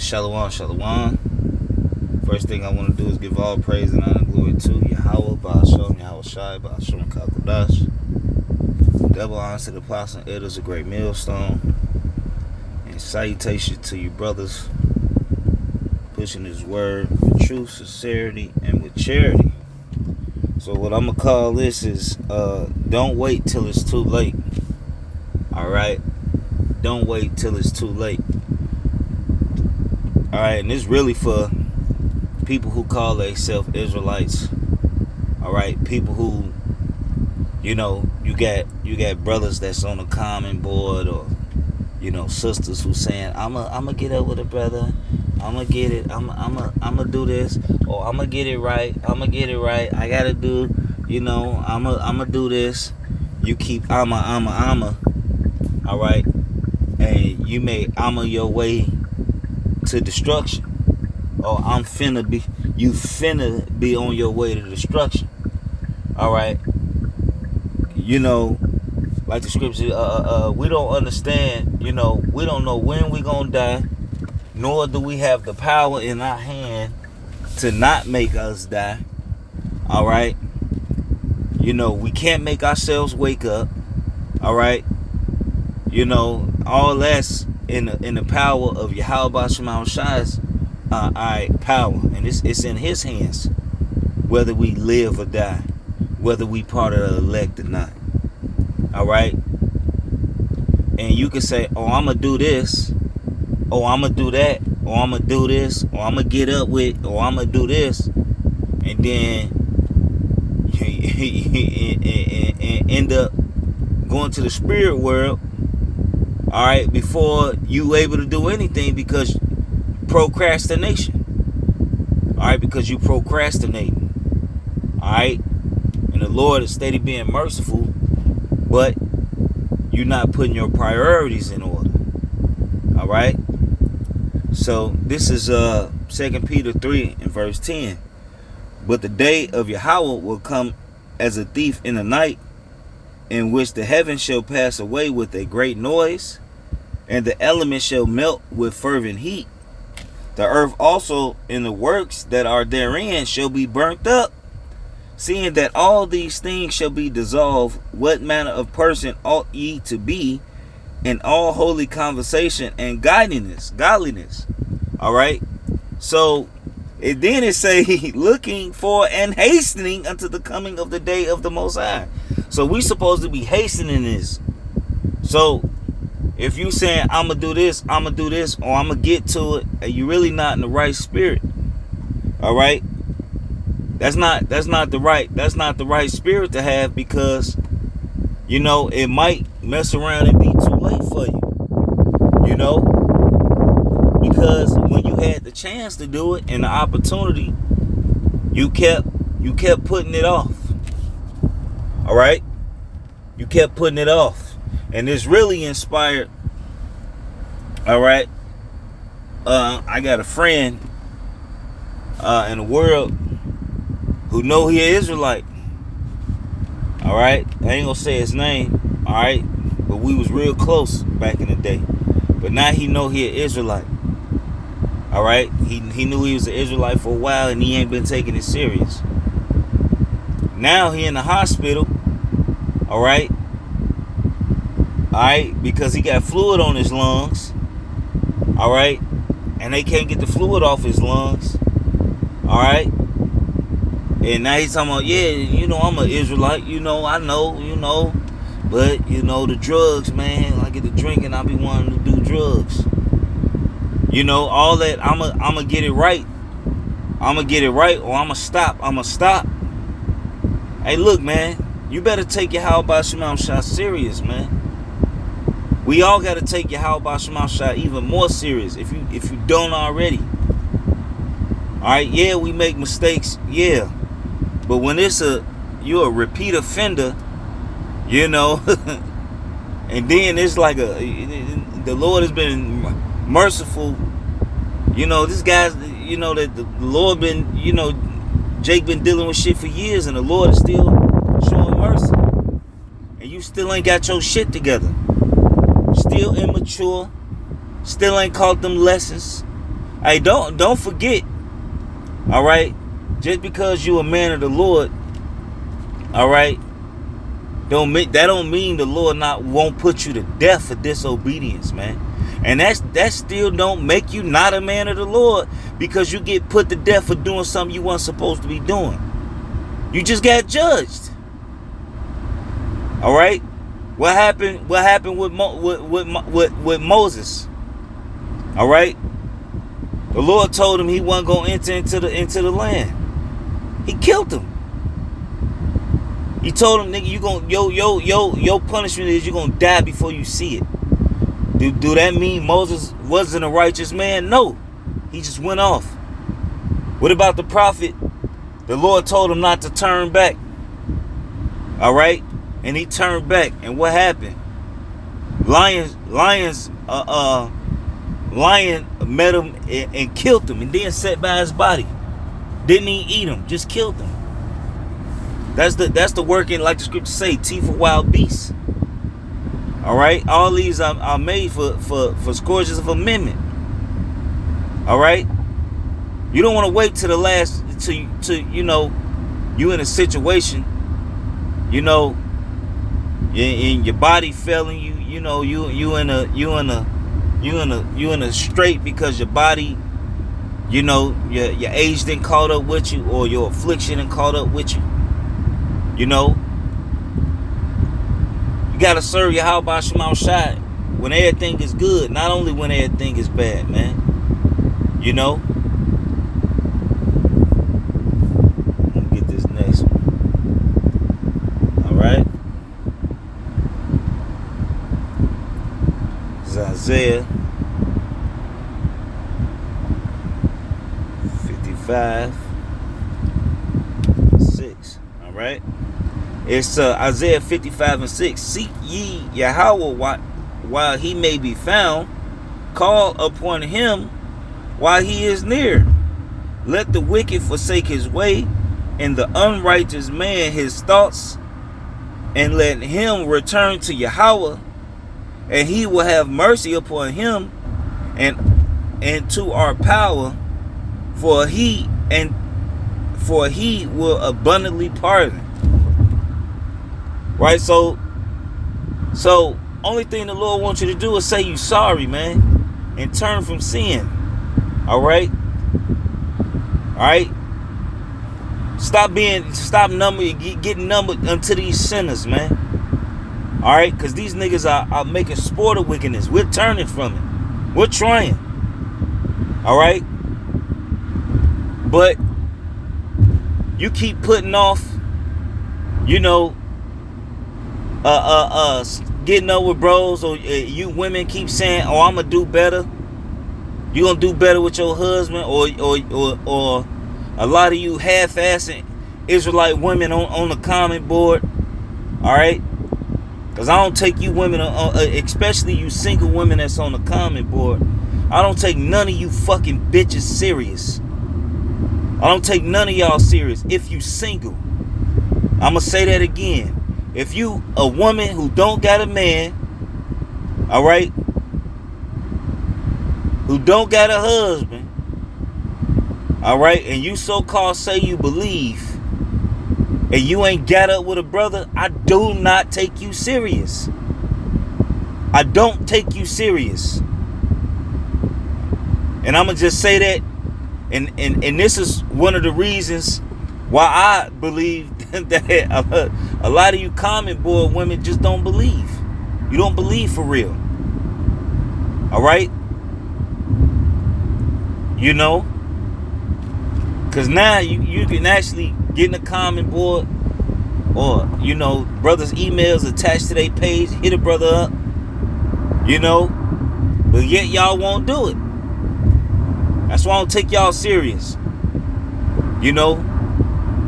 Shalom, shalom. First thing I want to do is give all praise and honor and glory to Yahweh, Ba'ashem, Yahweh Shai, Ba'ashem, Kakodash. Double honor to the apostle and elders of Great Millstone. And salutation to you brothers pushing his word with truth, sincerity, and with charity. So what I'm going to call this is, don't wait till it's too late. Alright? Don't wait till it's too late. Alright, and this really for people who call themselves Israelites. Alright, people who, you got brothers that's on the common board, or, sisters who saying, I'm gonna get up with a brother, I'm gonna get it, I'm gonna do this, or I'm gonna get it right, I gotta do, I'm gonna do this. You keep alright, and you may your way to destruction, or you finna be on your way to destruction. Alright, like the scripture, we don't understand, we don't know when we gonna die, nor do we have the power in our hand to not make us die. Alright, we can't make ourselves wake up. Alright, all that's in the power of Yahweh Shema Shai's power, and it's in his hands whether we live or die, whether we part of the elect or not. Alright, and you can say, oh, I'm gonna do this, oh, I'm gonna do that, or I'm gonna do this, or I'm gonna get up with, or I'm gonna do this, and then end up going to the spirit world, alright, before you able to do anything, because procrastination. Alright, because you procrastinating. Alright, and the Lord is steady being merciful, but you're not putting your priorities in order. Alright, so this is 2 Peter 3 and verse 10. But the day of Yahweh will come as a thief in the night, in which the heavens shall pass away with a great noise, and the elements shall melt with fervent heat. The earth also and the works that are therein shall be burnt up. Seeing that all these things shall be dissolved, what manner of person ought ye to be in all holy conversation and godliness? Alright, so then it say, looking for and hastening unto the coming of the day of the Most High. So we supposed to be hastening this. So if you saying, I'm gonna do this, or I'm gonna get to it, and you really not in the right spirit, alright, that's not the right spirit to have, because it might mess around and be too late for you. Because when you had the chance to do it and the opportunity, you kept putting it off. Alright, you kept putting it off, and it's really inspired. Alright, I got a friend in the world who know he is Israelite. Alright, I ain't gonna say his name, alright, but we was real close back in the day. But now he know he an Israelite. Alright, he knew he was an Israelite for a while, and he ain't been taking it serious. Now he in the hospital. Alright, because he got fluid on his lungs. Alright, and they can't get the fluid off his lungs. Alright, and now he's talking about, I'm an Israelite, I know, but the drugs, man, I get to drinking, I be wanting to do drugs. All that, I'm gonna get it right. I'm gonna get it right, or I'm gonna stop. Hey, look, man, you better take your Yahweh Shema Shai serious, man. We all got to take your Yahweh Shema Shai even more serious, if you don't already. Alright, yeah, we make mistakes, yeah. But when you're a repeat offender, and then it's like the Lord has been merciful. This guy's, that the Lord been, Jake been dealing with shit for years, and the Lord is still showing mercy. And you still ain't got your shit together. Still immature. Still ain't caught them lessons. Hey, don't forget, all right? Just because you a man of the Lord, all right, that don't mean the Lord won't put you to death for disobedience, man. And that still don't make you not a man of the Lord, because you get put to death for doing something you weren't supposed to be doing. You just got judged. All right? What happened with Moses? All right? The Lord told him he wasn't going to enter into the land. He killed him. He told him, nigga, your punishment is you're gonna die before you see it. Do that mean Moses wasn't a righteous man? No. He just went off. What about the prophet? The Lord told him not to turn back. All right? And he turned back. And what happened? Lion met him and killed him, and then sat by his body. Didn't even eat him, just killed him. That's the working, like the scripture say, teeth of wild beasts. All right, all these are made for scourges of amendment. All right, you don't want to wait to the last to you know you in a situation, you know, in your body failing you, you know, you in a strait because your body, you know, your age didn't caught up with you, or your affliction didn't caught up with you. You know, you gotta serve your how about Shema Shai when everything is good, not only when everything is bad, man. You know. Let me get this next one. All right. This is Isaiah 55:6. All right. It's Isaiah 55:6. Seek ye Yahweh while he may be found. Call upon him while he is near. Let the wicked forsake his way, and the unrighteous man his thoughts, and let him return to Yahweh, and he will have mercy upon him, and to our power, for he will abundantly pardon. Right, so only thing the Lord wants you to do is say you sorry, man, and turn from sin. All right, stop getting numbered unto these sinners, man. All right, because these niggas are making sport of wickedness. We're turning from it. We're trying. All right, but you keep putting off, you know, getting up with bros, or you women keep saying, "Oh, I'm gonna do better." You gonna do better with your husband, or a lot of you half-assing Israelite women on the comment board. All right, because I don't take you women, especially you single women that's on the comment board. I don't take none of you fucking bitches serious. I don't take none of y'all serious. If you single, I'm gonna say that again. If you a woman who don't got a man, all right, who don't got a husband, all right, and you so-called say you believe, and you ain't got up with a brother, I do not take you serious. I don't take you serious. And I'm gonna just say that, and this is one of the reasons why I believe that a lot of you comment board women just don't believe. You don't believe for real. All right? You know? Because now you can actually get in the comment board, or, you know, brothers' emails attached to their page, hit a brother up, you know? But yet y'all won't do it. That's why I don't take y'all serious. You know?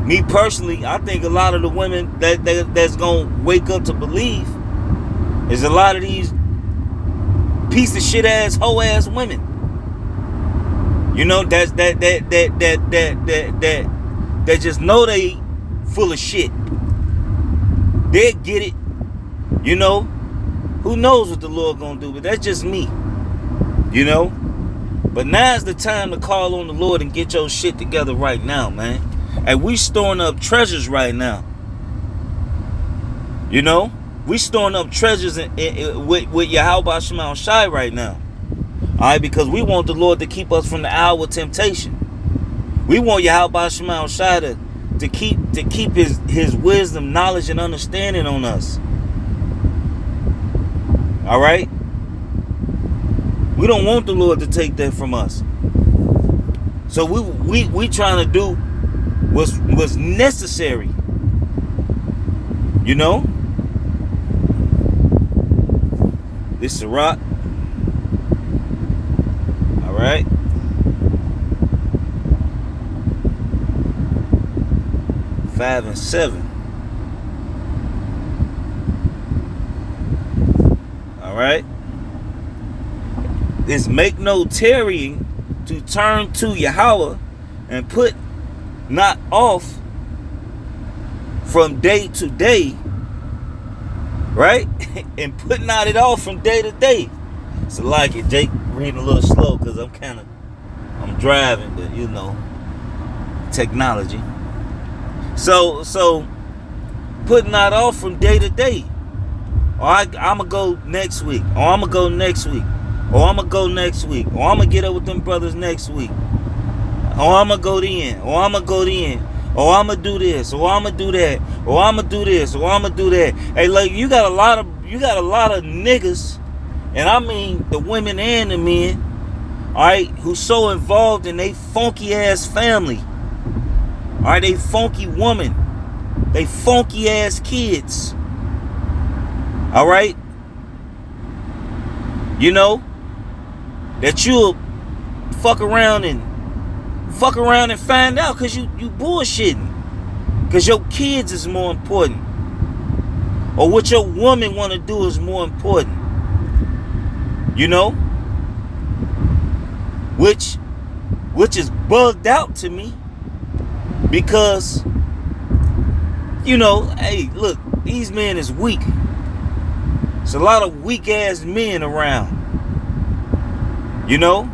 Me personally, I think a lot of the women that's gonna wake up to believe is a lot of these piece of shit ass hoe ass women. You know, that just know they full of shit. They get it. You know, who knows what the Lord gonna do? But that's just me. You know, But now's the time to call on the Lord and get your shit together right now, man. And we storing up treasures right now. You know? We storing up treasures with Yahweh Shema Shai right now. Alright, because we want the Lord to keep us from the hour of temptation. We want Yahweh Shema Shai to keep his wisdom, knowledge, and understanding on us. Alright? We don't want the Lord to take that from us. So we trying to do what's necessary. You know? This is a rock. Alright. Five and 7. Alright. Is make no tarrying to turn to Yahweh and put not off from day to day, right? And put not it off from day to day. So like it, Jake reading a little slow because I'm driving, but you know, technology. So put not off from day to day. Or I'ma go next week. Or I'ma go next week. Or I'm going to go next week. Or I'm going to get up with them brothers next week. Or I'm going to go then. Or I'm going to go then. Or I'm going to do this. Or I'm going to do that. Or I'm going to do this. Or I'm going to do that. Hey, like, you got a lot of niggas, and I mean the women and the men, alright, who's so involved in they funky ass family. Alright, they funky woman. They funky ass kids. Alright? You know? That you'll fuck around and find out because you bullshitting. Because your kids is more important. Or what your woman want to do is more important. You know? Which is bugged out to me. Because, you know, hey, look, these men is weak. There's a lot of weak ass men around. You know?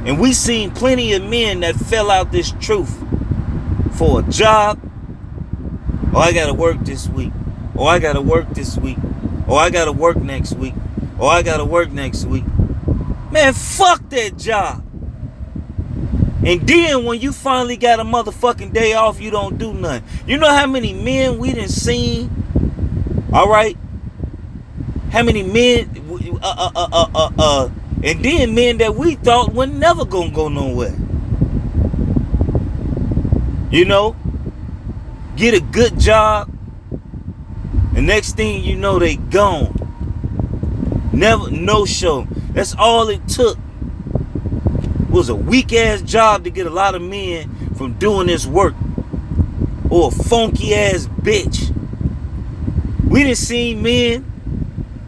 And we seen plenty of men that fell out this truth for a job. Oh, I gotta work this week. Oh, I gotta work this week. Oh, I gotta work next week. Oh, I gotta work next week. Man, fuck that job. And then when you finally got a motherfucking day off, you don't do nothing. You know how many men we done seen? Alright? How many men, and then men that we thought were never gonna go nowhere. You know? Get a good job. The next thing you know, they gone. Never, no show. That's all it took. It was a weak ass job to get a lot of men from doing this work. Or a funky ass bitch. We done seen men,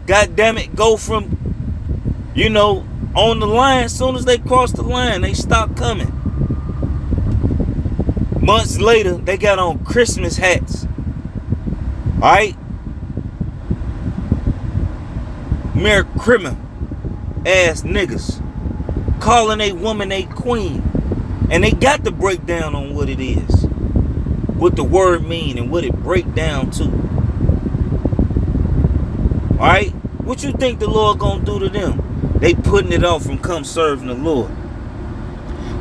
goddamn it, go from, you know, on the line. As soon as they cross the line, they stop coming. Months later, they got on Christmas hats. Alright? Mere criminal ass niggas. Calling a woman a queen. And they got the breakdown on what it is. What the word mean and what it break down to. Alright? What you think the Lord gonna do to them? They putting it off from come serving the Lord.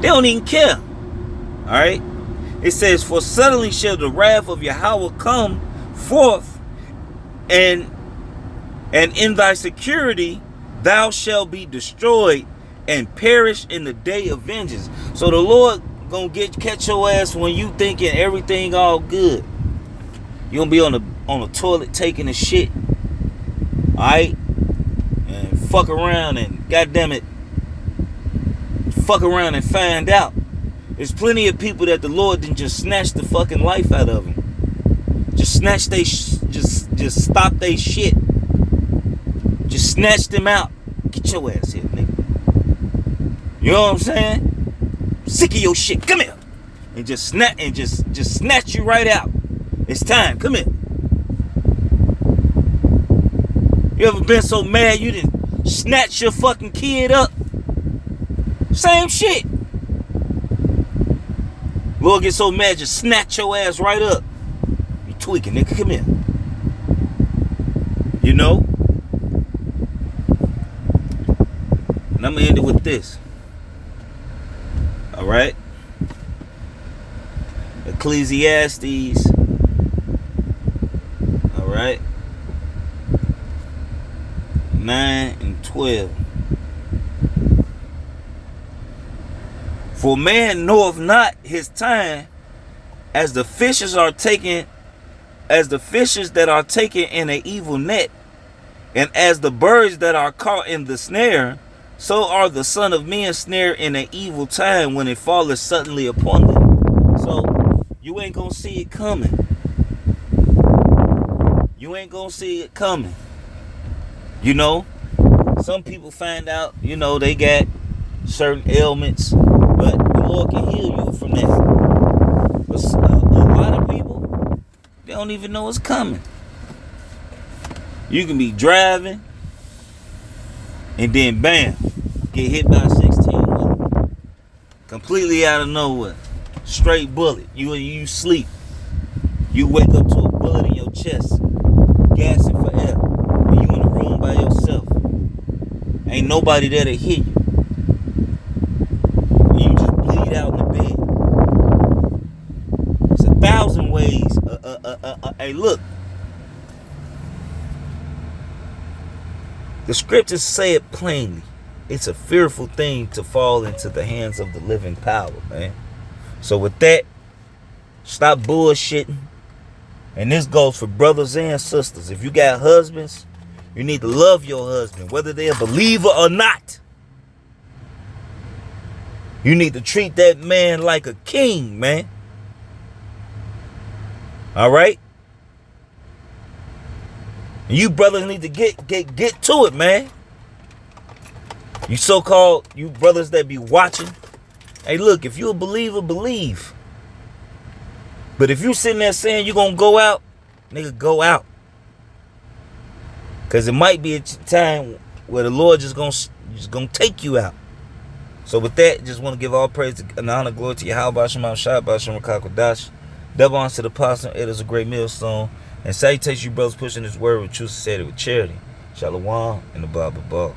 They don't even care. Alright? It says, for suddenly shall the wrath of Yahweh come forth, and in thy security thou shalt be destroyed and perish in the day of vengeance. So the Lord gonna catch your ass when you thinking everything all good. You gonna be on the toilet taking a shit. Alright? And fuck around and goddamn it, fuck around and find out. There's plenty of people that the Lord didn't just snatch the fucking life out of them. Just snatch they, just stop they shit. Just snatch them out. Get your ass here, nigga. You know what I'm saying? Sick of your shit. Come here. And just snatch you right out. It's time. Come here. You ever been so mad you didn't snatch your fucking kid up Same shit. Lord get so mad, just snatch your ass right up. You tweaking, nigga. Come here. You know? And I'm going to end it with this. Alright? Ecclesiastes. Alright? 9 and 12. For man knoweth not his time, as the fishes that are taken in an evil net, and as the birds that are caught in the snare, so are the Son of Men snared in an evil time when it falleth suddenly upon them. So you ain't gonna see it coming. You ain't gonna see it coming. You know, some people find out, you know, they got certain ailments, but the Lord can heal you from that. But a lot of people, they don't even know it's coming. You can be driving, and then bam, get hit by a 16-wheeler. Completely out of nowhere. Straight bullet. You sleep. You wake up to a bullet in your chest. Gassing for air. And you in a room by yourself. Ain't nobody there to hear you. And you just bleed out in the bed. It's 1,000 ways. Hey, look. The scriptures say it plainly. It's a fearful thing to fall into the hands of the living power, man. So with that, stop bullshitting. And this goes for brothers and sisters. If you got husbands, you need to love your husband, whether they're a believer or not. You need to treat that man like a king, man. All right? And you brothers need to get to it, man. You so-called, you brothers that be watching. Hey, look, if you a believer, believe. But if you sitting there saying you gonna go out, nigga, go out. Because it might be a time where the Lord just gonna take you out. So with that, just want to give all praise and honor, glory to Yahweh, Shema, Shah, Basham, Rakakwadash. Double honor to the apostle. It is a great millstone. And salutations, you brothers pushing this word with truth, sincerity, with charity. Shalom and the Bible.